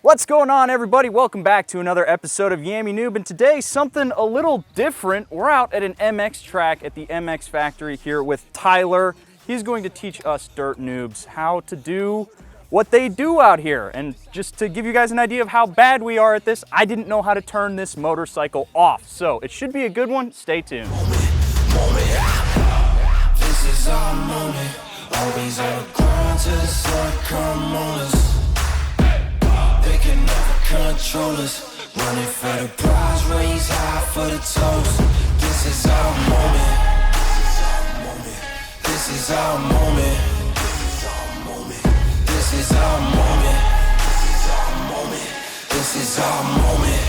What's going on, everybody? Welcome back to another episode of Yammie Noob, and today something a little different. We're out at an MX track at the MX factory here with Tyler. He's going to teach us dirt noobs how to do what they do out here. And just to give you guys an idea of how bad we are at this, I didn't know how to turn this motorcycle off. So it should be a good one. Stay tuned. This is our moment. Always on the grind till the sun come on us. They can never control us. Running for the prize, raise high for the toast. This is our moment. This is our moment. This is our moment. This is our moment. This is our moment.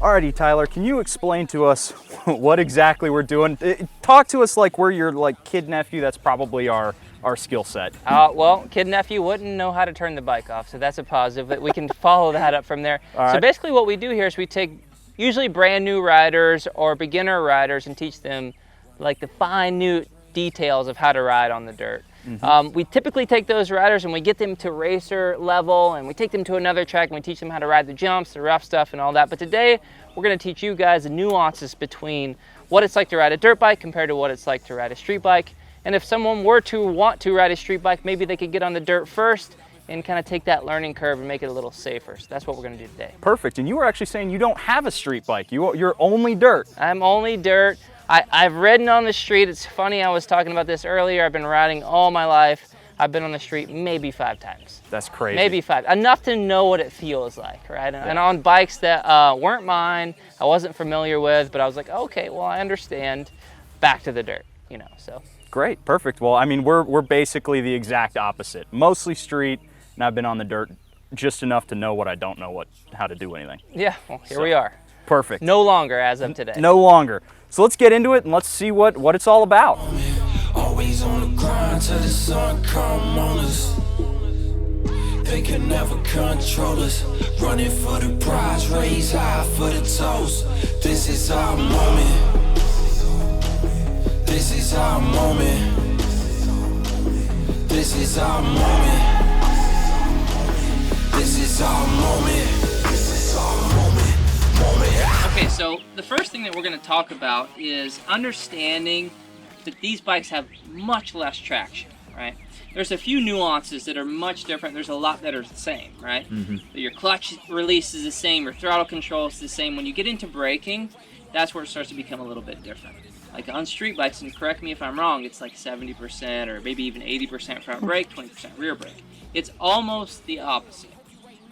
Alrighty, Tyler, can you explain to us what exactly we're doing? Talk to us like we're your kid nephew. That's probably our skill set. Well, kid nephew wouldn't know how to turn the bike off, so that's a positive, but we can follow that up from there. So basically what we do here is we take usually brand new riders or beginner riders and teach them like the minute details of how to ride on the dirt. We typically take those riders and we get them to racer level, and we take them to another track and we teach them how to ride the jumps, the rough stuff and all that. But today we're going to teach you guys the nuances between what it's like to ride a dirt bike compared to what it's like to ride a street bike. And if someone were to want to ride a street bike, maybe they could get on the dirt first and kind of take that learning curve and make it a little safer. So that's what we're going to do today. Perfect. And you were actually saying you don't have a street bike. You're only dirt. I'm only dirt. I've ridden on the street. It's funny, I was talking about this earlier. I've been riding all my life. I've been on the street maybe 5 times. That's crazy. Maybe 5. Enough to know what it feels like, right? And on bikes that weren't mine, I wasn't familiar with, but I was like, okay, well, I understand. Back to the dirt, you know, so. Great, perfect. Well, I mean, we're basically the exact opposite. Mostly street, and I've been on the dirt just enough to know what I don't know how to do anything. Yeah, well, here we are. Perfect. No longer as of today. No longer. So let's get into it and let's see what it's all about. Always on the grind till the sun come on us. They can never control us. Running for the prize, raise high for the toast. This is our moment. This is our moment. This is our moment. This is our moment. This is our moment. Okay, so the first thing that we're going to talk about is understanding that these bikes have much less traction, right? There's a few nuances that are much different. There's a lot that are the same, right? Your clutch release is the same, your throttle control is the same. When you get into braking, that's where it starts to become a little bit different. Like on street bikes, and correct me if I'm wrong, it's like 70% or maybe even 80% front brake, 20% rear brake. It's almost the opposite.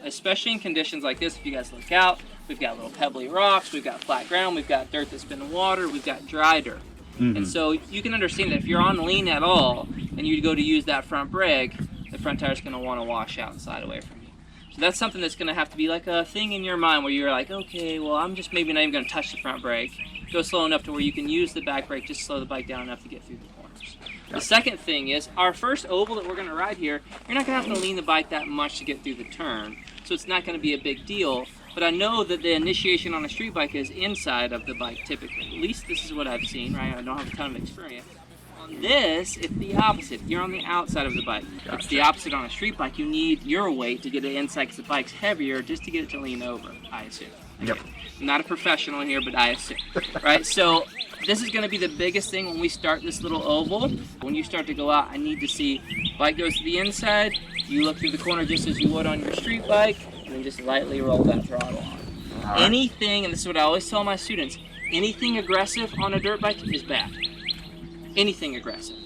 Especially in conditions like this, if you guys look out, we've got little pebbly rocks, we've got flat ground, we've got dirt that's been in water, we've got dry dirt. And so you can understand that if you're on lean at all and you go to use that front brake, the front tire's going to want to wash out and slide away from you. So that's something that's going to have to be like a thing in your mind where you're like, okay, well, I'm just maybe not even going to touch the front brake. Go slow enough to where you can use the back brake, just slow the bike down enough to get through the corners. The second thing is, our first oval that we're going to ride here, you're not going to have to lean the bike that much to get through the turn, so it's not going to be a big deal. But I know that the initiation on a street bike is inside of the bike typically. At least this is what I've seen, right? I don't have a ton of experience. On this, it's the opposite. You're on the outside of the bike. Gotcha. It's the opposite on a street bike. You need your weight to get it inside because the bike's heavier just to get it to lean over, I assume. Yep. I'm not a professional here, but I assume, right? So this is going to be the biggest thing when we start this little oval. When you start to go out, I need to see bike goes to the inside. You look through the corner just as you would on your street bike, and then just lightly roll that throttle on. Right. Anything, and this is what I always tell my students, anything aggressive on a dirt bike is bad. Anything aggressive.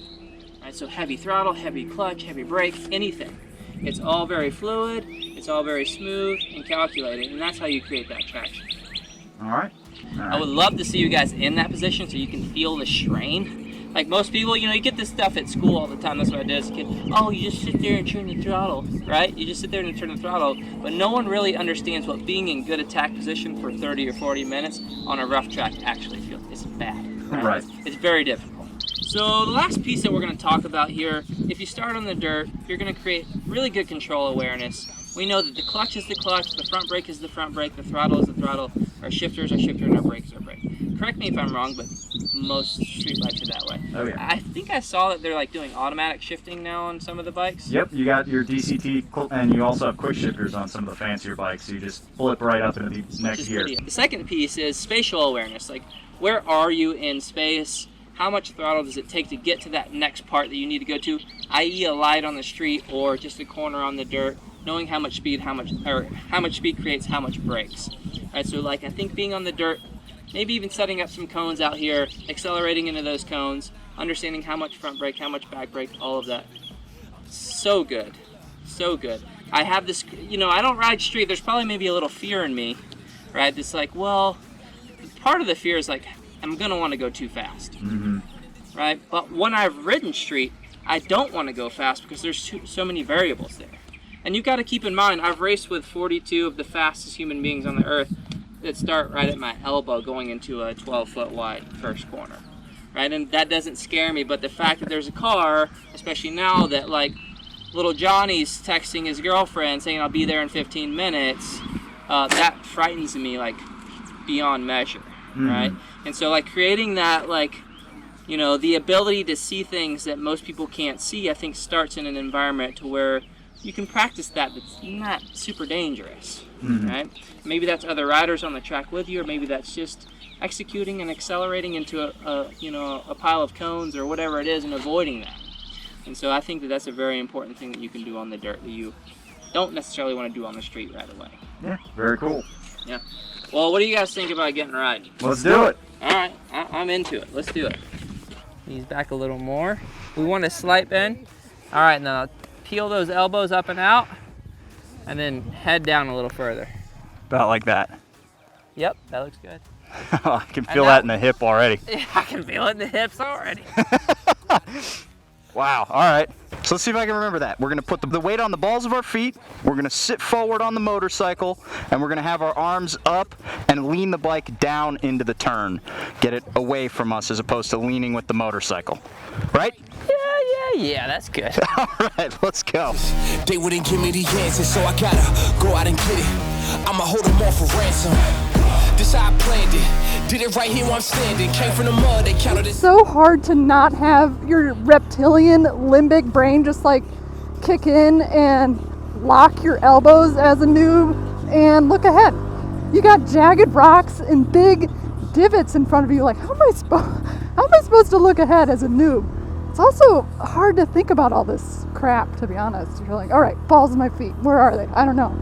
Right? So heavy throttle, heavy clutch, heavy brake, anything. It's all very fluid, it's all very smooth and calculated, and that's how you create that traction. All right. I would love to see you guys in that position so you can feel the strain. Like most people, you know, you get this stuff at school all the time. That's what I did as a kid. Oh, you just sit there and turn the throttle, right? You just sit there and turn the throttle, but no one really understands what being in good attack position for 30 or 40 minutes on a rough track actually feels. It's bad, right? It's very difficult. So the last piece that we're going to talk about here, if you start on the dirt, you're going to create really good control awareness. We know that the clutch is the clutch, the front brake is the front brake, the throttle is the throttle, our shifter is our shifter, and our brake is our brake. Correct me if I'm wrong, but most street bikes are that way. Oh yeah. I think I saw that they're like doing automatic shifting now on some of the bikes. Yep, you got your DCT, and you also have quick shifters on some of the fancier bikes, so you just flip right up into the next gear. The second piece is spatial awareness. Like, where are you in space? How much throttle does it take to get to that next part that you need to go to, i.e. a light on the street or just a corner on the dirt, knowing how much speed, how much speed creates how much brakes. All right, so like I think being on the dirt, maybe even setting up some cones out here, accelerating into those cones, understanding how much front brake, how much back brake, all of that. So good, so good. I have this, you know, I don't ride street. There's probably maybe a little fear in me, right? It's like, well, part of the fear is like, I'm gonna want to go too fast, right? But when I've ridden street, I don't want to go fast because there's so many variables there. And you've got to keep in mind, I've raced with 42 of the fastest human beings on the earth that start right at my elbow going into a 12-foot wide first corner, right? And that doesn't scare me, but the fact that there's a car, especially now that like little Johnny's texting his girlfriend saying I'll be there in 15 minutes, that frightens me like beyond measure, right? And so like creating that, like, you know, the ability to see things that most people can't see, I think starts in an environment to where you can practice that's not super dangerous, right? Maybe that's other riders on the track with you, or maybe that's just executing and accelerating into a pile of cones or whatever it is and avoiding that. And so I think that that's a very important thing that you can do on the dirt that you don't necessarily want to do on the street right away. Yeah, very cool. Yeah. Well, what do you guys think about getting a ride? Let's do it. All right, I'm into it. Let's do it. Knees back a little more. We want a slight bend. All right, now peel those elbows up and out, and then head down a little further. About like that. Yep, that looks good. I can feel that in the hip already. Yeah, I can feel it in the hips already. Wow, all right. So let's see if I can remember that. We're gonna put the weight on the balls of our feet, we're gonna sit forward on the motorcycle, and we're gonna have our arms up and lean the bike down into the turn. Get it away from us as opposed to leaning with the motorcycle. Right? Yeah, that's good. All right, let's go. They wouldn't give me the answer, so I gotta go out and get it. I'ma hold them all for ransom. This how I planned it. Did it right here where I'm standing. Came from the mud, they counted it. So hard to not have your reptilian limbic brain just like kick in and lock your elbows as a noob and look ahead. You got jagged rocks and big divots in front of you. Like, how am I supposed to look ahead as a noob? It's also hard to think about all this crap, to be honest. You're like, all right, balls in my feet. Where are they? I don't know.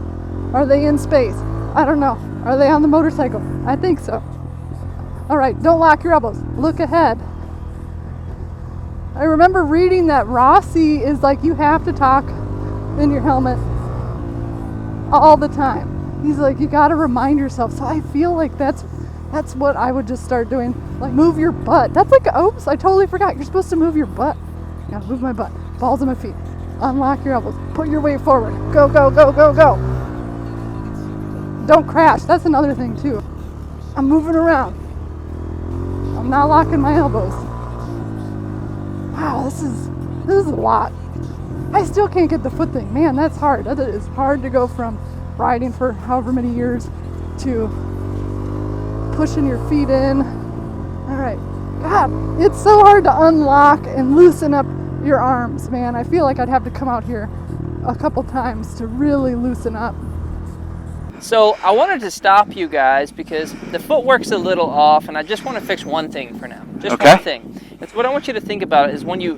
Are they in space? I don't know. Are they on the motorcycle? I think so. All right, don't lock your elbows. Look ahead. I remember reading that Rossi is like, you have to talk in your helmet all the time. He's like, you got to remind yourself. So I feel like that's what I would just start doing. Like, move your butt. That's like, oops, I totally forgot. You're supposed to move your butt. You gotta move my butt. Balls in my feet. Unlock your elbows. Put your weight forward. Go, go, go, go, go. Don't crash. That's another thing too. I'm moving around. I'm not locking my elbows. Wow, this is a lot. I still can't get the foot thing. Man, that's hard. That is hard to go from riding for however many years to pushing your feet in. All right. God, it's so hard to unlock and loosen up your arms, man. I feel like I'd have to come out here a couple times to really loosen up. So I wanted to stop you guys because the footwork's a little off, and I just want to fix one thing for now. Just one thing. It's what I want you to think about is when you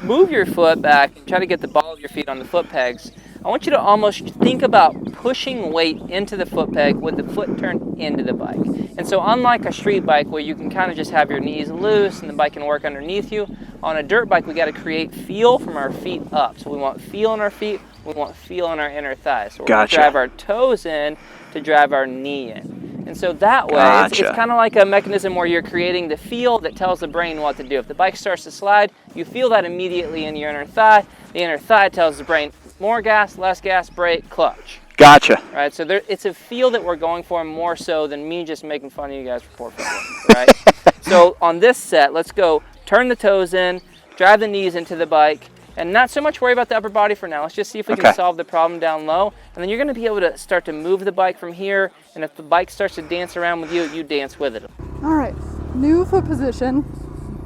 move your foot back and try to get the ball of your feet on the foot pegs, I want you to almost think about pushing weight into the foot peg with the foot turned into the bike. And so unlike a street bike where you can kind of just have your knees loose and the bike can work underneath you, on a dirt bike we got to create feel from our feet up. So we want feel in our feet, we want feel in our inner thighs. So we're going to drive our toes in to drive our knee in. And so that way, it's kind of like a mechanism where you're creating the feel that tells the brain what to do. If the bike starts to slide, you feel that immediately in your inner thigh. The inner thigh tells the brain, more gas, less gas, brake, clutch. Gotcha. Right, so it's a feel that we're going for more so than me just making fun of you guys for poor footwork, right? So on this set, let's go turn the toes in, drive the knees into the bike, and not so much worry about the upper body for now. Let's just see if we can solve the problem down low. And then you're going to be able to start to move the bike from here, and if the bike starts to dance around with you, you dance with it. All right, New foot position,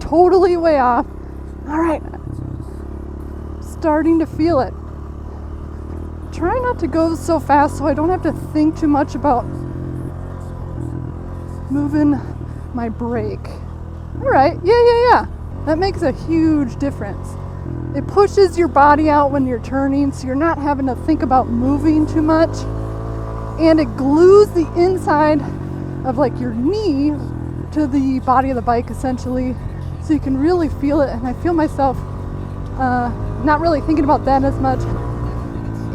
totally way off. All right, starting to feel it. Try not to go so fast so I don't have to think too much about moving my brake. All right, yeah. That makes a huge difference. It pushes your body out when you're turning, so you're not having to think about moving too much. And it glues the inside of like your knee to the body of the bike essentially, so you can really feel it. And I feel myself not really thinking about that as much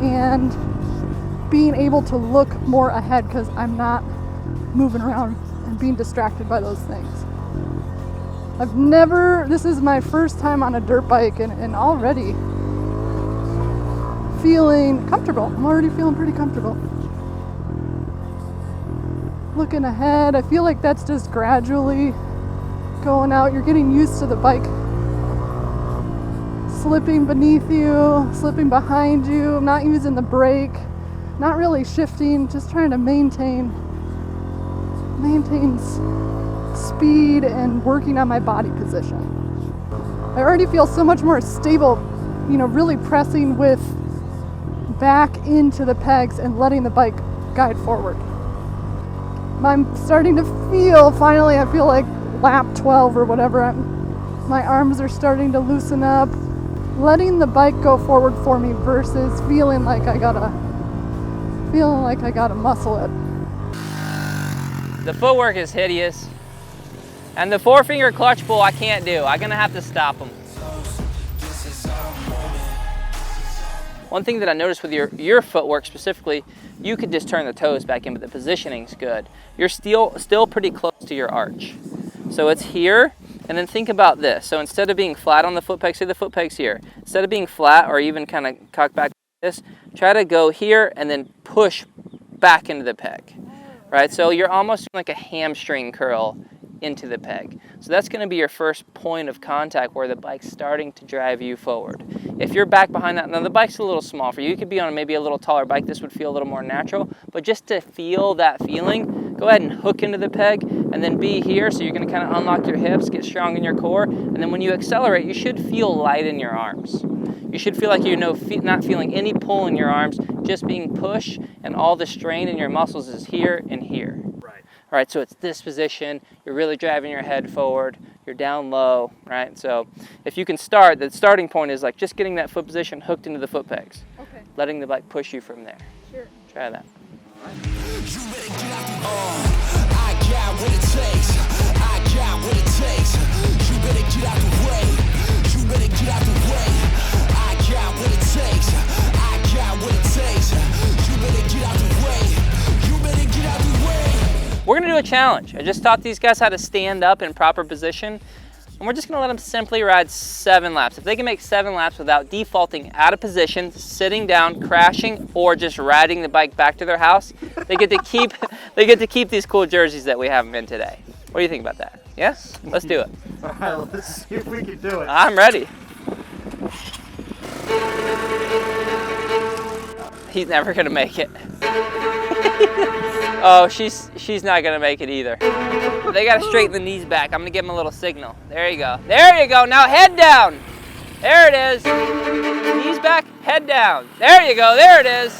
and being able to look more ahead because I'm not moving around and being distracted by those things. This is my first time on a dirt bike and already feeling comfortable. I'm already feeling pretty comfortable. Looking ahead, I feel like that's just gradually going out. You're getting used to the bike slipping beneath you, slipping behind you. I'm not using the brake, not really shifting, just trying to maintain speed and working on my body position. I already feel so much more stable, really pressing with back into the pegs and letting the bike guide forward. I'm starting to feel, finally, I feel like lap 12 or whatever, my arms are starting to loosen up, letting the bike go forward for me versus feeling like I gotta muscle it. The footwork is hideous. And the 4-finger clutch pull I can't do. I'm gonna have to stop them. One thing that I noticed with your footwork specifically, you could just turn the toes back in, but the positioning's good. You're still pretty close to your arch. So it's here, and then think about this. So instead of being flat on the foot peg, say the foot peg's here. Instead of being flat or even kind of cocked back like this, try to go here and then push back into the peg, right? So you're almost like a hamstring curl into the peg. So that's going to be your first point of contact where the bike's starting to drive you forward. If you're back behind that, now the bike's a little small for you. You could be on maybe a little taller bike. This would feel a little more natural, but just to feel that feeling, go ahead and hook into the peg and then be here. So you're going to kind of unlock your hips, get strong in your core, and then when you accelerate, you should feel light in your arms. You should feel like you're not feeling any pull in your arms, just being pushed, and all the strain in your muscles is here and here. All right, so it's this position, you're really driving your head forward, you're down low, right? So if you can start, the starting point is like just getting that foot position hooked into the foot pegs. Okay. Letting the bike push you from there. Sure. Try that. I got what it takes. I got what it takes. You better get out the way. You better get out the way. I got what it takes. I got what it takes. You better get out the way. You better get out the way. We're gonna do a challenge. I just taught these guys how to stand up in proper position, and we're just gonna let them simply ride 7 laps. If they can make 7 laps without defaulting out of position, sitting down, crashing, or just riding the bike back to their house, they get to keep these cool jerseys that we have them in today. What do you think about that? Yes? Let's do it. All right, let's see if we can do it. I'm ready. He's never gonna make it. Oh, she's not gonna make it either. They gotta straighten the knees back. I'm gonna give them a little signal. There you go. There you go. Now head down. There it is. Knees back, head down. There you go. There it is.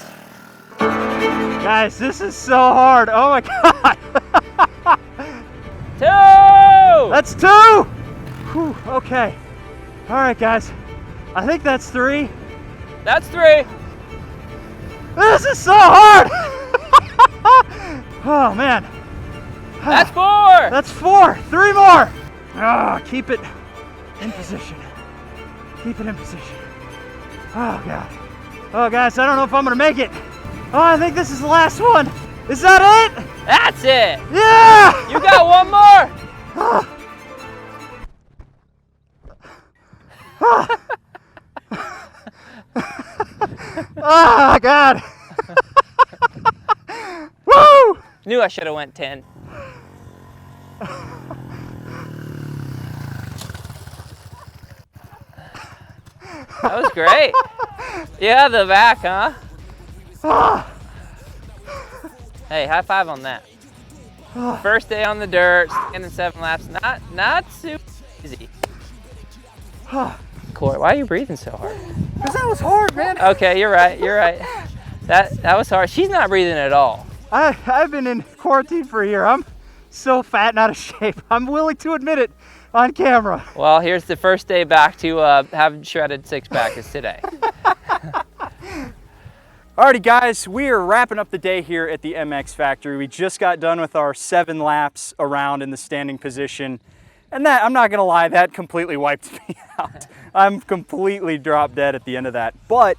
Guys, this is so hard. Oh my God. 2. That's 2. Whew, okay. All right, guys. I think that's 3. That's 3. This is so hard. Oh man. That's 4. That's 4. 3 more. Ah, keep it in position. Keep it in position. Oh God. Oh guys, I don't know if I'm gonna make it. Oh, I think this is the last one. Is that it? That's it. Yeah. You got one more. Oh God. Woo! Knew I should have went 10. That was great. Yeah, the back, huh? Hey, high five on that. First day on the dirt, standing 7 laps, not super easy. Corey, why are you breathing so hard? Because that was hard, man. Okay, you're right. That was hard. She's not breathing at all. I've been in quarantine for a year. I'm so fat and out of shape. I'm willing to admit it on camera. Well, here's the first day back to have shredded six-pack is today. Alrighty guys, we are wrapping up the day here at the MX factory. We just got done with our 7 laps around in the standing position. And that, I'm not gonna lie, that completely wiped me out. I'm completely dropped dead at the end of that. But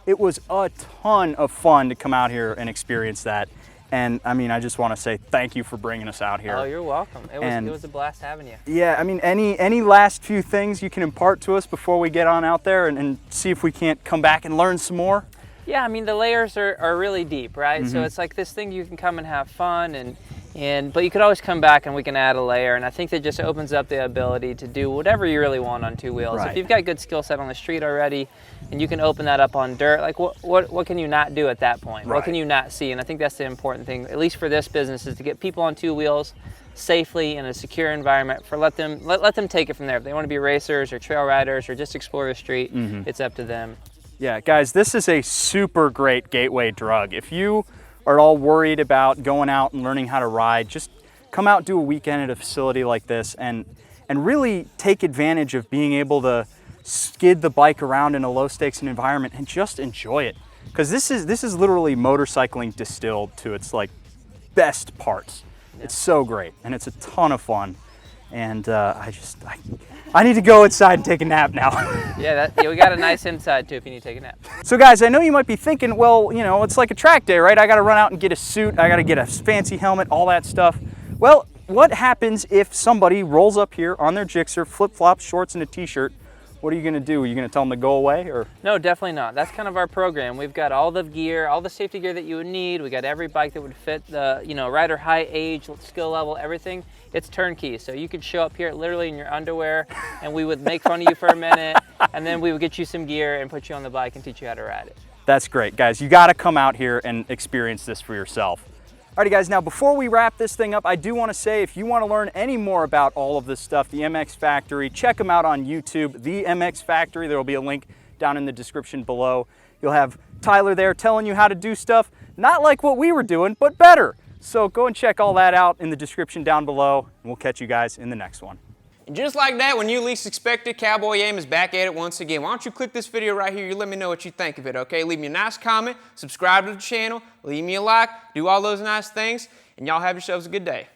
it was a ton of fun to come out here and experience that. And I mean, I just wanna say thank you for bringing us out here. Oh, you're welcome. It was a blast having you. Yeah, I mean, any last few things you can impart to us before we get on out there and see if we can't come back and learn some more? Yeah, I mean, the layers are really deep, right? So it's like this thing you can come and have fun, but you could always come back and we can add a layer, and I think that just opens up the ability to do whatever you really want on 2 wheels. Right. If you've got good skill set on the street already, and you can open that up on dirt, like what can you not do at that point? Right. What can you not see? And I think that's the important thing, at least for this business, is to get people on 2 wheels safely in a secure environment. Let them take it from there. If they want to be racers or trail riders or just explore the street, it's up to them. Yeah, guys, this is a super great gateway drug. If you are all worried about going out and learning how to ride, just come out, do a weekend at a facility like this and really take advantage of being able to skid the bike around in a low stakes environment and just enjoy it. Because this is literally motorcycling distilled to its like best parts. Yeah. It's so great and it's a ton of fun. And I need to go inside and take a nap now. Yeah, we got a nice inside too if you need to take a nap. So guys, I know you might be thinking, well, you know, it's like a track day, right? I gotta run out and get a suit, I gotta get a fancy helmet, all that stuff. Well, what happens if somebody rolls up here on their Gixxer, flip-flops, shorts, and a t-shirt? What are you gonna do? Are you gonna tell them to go away, or? No, definitely not. That's kind of our program. We've got all the gear, all the safety gear that you would need. We got every bike that would fit the, rider height, age, skill level, everything. It's turnkey. So you could show up here literally in your underwear and we would make fun of you for a minute and then we would get you some gear and put you on the bike and teach you how to ride it. That's great, guys. You gotta come out here and experience this for yourself. Alrighty guys, now before we wrap this thing up, I do want to say if you want to learn any more about all of this stuff, the MX Factory, check them out on YouTube, the MX Factory. There will be a link down in the description below. You'll have Tyler there telling you how to do stuff, not like what we were doing, but better. So go and check all that out in the description down below, and we'll catch you guys in the next one. And just like that, when you least expect it, Cowboy Yammie is back at it once again. Why don't you click this video right here, you let me know what you think of it, okay? Leave me a nice comment, subscribe to the channel, leave me a like, do all those nice things, and y'all have yourselves a good day.